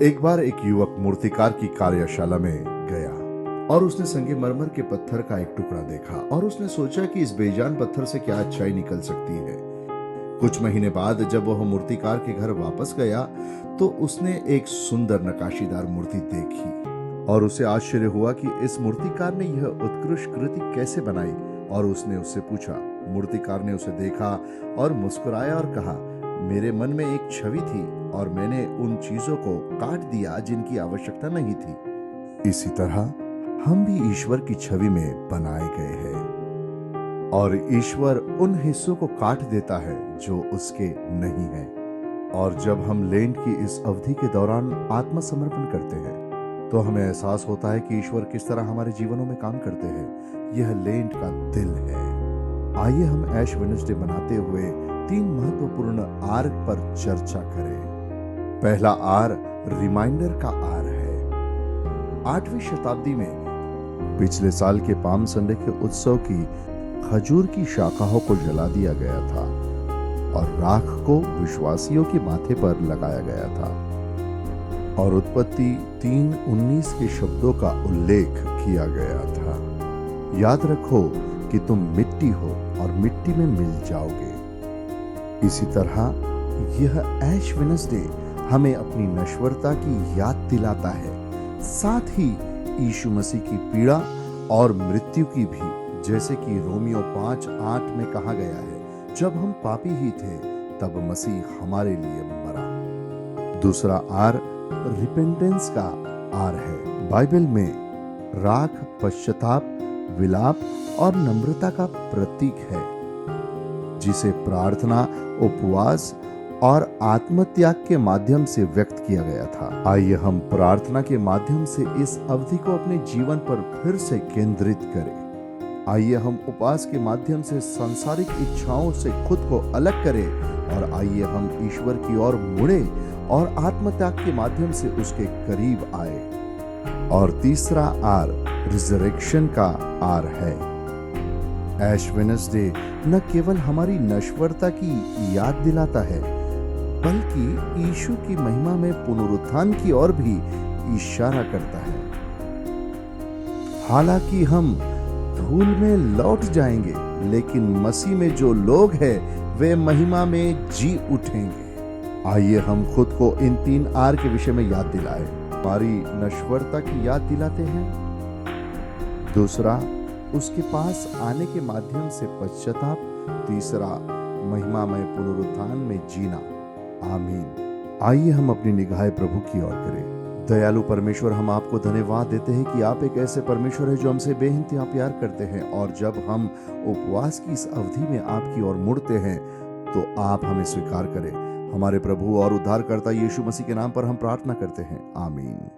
एक बार एक युवक मूर्तिकार की कार्यशाला में गया और उसने संगमरमर के पत्थर का एक टुकड़ा देखा और उसने सोचा कि इस बेजान पत्थर से क्या अच्छाई निकल सकती है। कुछ महीने बाद जब वह मूर्तिकार के घर वापस गया तो उसने एक सुंदर नकाशीदार मूर्ति देखी और उसे आश्चर्य हुआ कि इस मूर्तिकार ने यह उत्कृष्ट कृति कैसे बनाई। और उसने उससे पूछा। मूर्तिकार ने उसे देखा और मुस्कुराया और कहा, मेरे मन में एक छवि थी और मैंने उन चीजों को काट दिया जिनकी आवश्यकता नहीं थी। इसी तरह हम भी ईश्वर की छवि में बनाए गए हैं और ईश्वर उन हिस्सों को काट देता है जो उसके नहीं है। और जब हम लेंट की इस अवधि के दौरान आत्मसमर्पण करते हैं तो हमें एहसास होता है कि ईश्वर किस तरह हमारे जीवनों में काम करते हैं। यह लेंट का दिल है। आइए हम ऐश वेडनेसडे मनाते हुए 3 महत्वपूर्ण आर पर चर्चा करें। पहला आर रिमाइंडर का आर है। 8वीं शताब्दी में पिछले साल के पाम संडे के उत्सव की खजूर की शाखाओं को जला दिया गया था और राख को विश्वासियों के माथे पर लगाया गया था और उत्पत्ति 3:19 के शब्दों का उल्लेख किया गया था। याद रखो कि तुम मिट्टी हो और मिट्टी में मिल जाओगे। इसी तरह यह ऐश वेडनेसडे हमें अपनी नश्वरता की याद दिलाता है, साथ ही यीशु मसीह की पीड़ा और मृत्यु की भी, जैसे कि रोमियो 5:8 में कहा गया है, जब हम पापी ही थे तब मसीह हमारे लिए मरा। दूसरा आर रिपेंटेंस का आर है। बाइबल में राख पश्चाताप, विलाप और नम्रता का प्रतीक है, जिसे प्रार्थना, उपवास और आत्मत्याग के माध्यम से व्यक्त किया गया था। आइए हम प्रार्थना के माध्यम से इस अवधि को अपने जीवन पर फिर से केंद्रित करें। आइए हम उपवास के माध्यम से सांसारिक इच्छाओं से खुद को अलग करें और आइए हम ईश्वर की ओर मुड़े और आत्मत्याग के माध्यम से उसके करीब आए। और तीसरा आर रिजरेक्शन का आर है। ऐश वेडनेसडे न केवल हमारी नश्वरता की याद दिलाता है, बल्कि यीशु की महिमा में पुनरुत्थान की ओर भी इशारा करता है। हालांकि हम धूल में लौट जाएंगे, लेकिन मसीह में जो लोग हैं वे महिमा में जी उठेंगे। आइए हम खुद को इन 3 आर के विषय में याद दिलाएं। हमारी नश्वरता की याद दिलाते हैं। दूसरा, उसके पास आने के माध्यम से पश्चाताप। तीसरा, महिमा में पुनरुत्थान में जीना। आमीन। आइए हम अपनी निगाहें प्रभु की ओर करें। दयालु परमेश्वर, हम आपको धन्यवाद देते हैं कि आप एक ऐसे परमेश्वर है जो हमसे बेइंतहा प्यार करते हैं और जब हम उपवास की इस अवधि में आपकी ओर मुड़ते हैं तो आप हमें स्वीकार करें। हमारे प्रभु और उद्धारकर्ता यीशु मसीह के नाम पर हम प्रार्थना करते हैं। आमीन।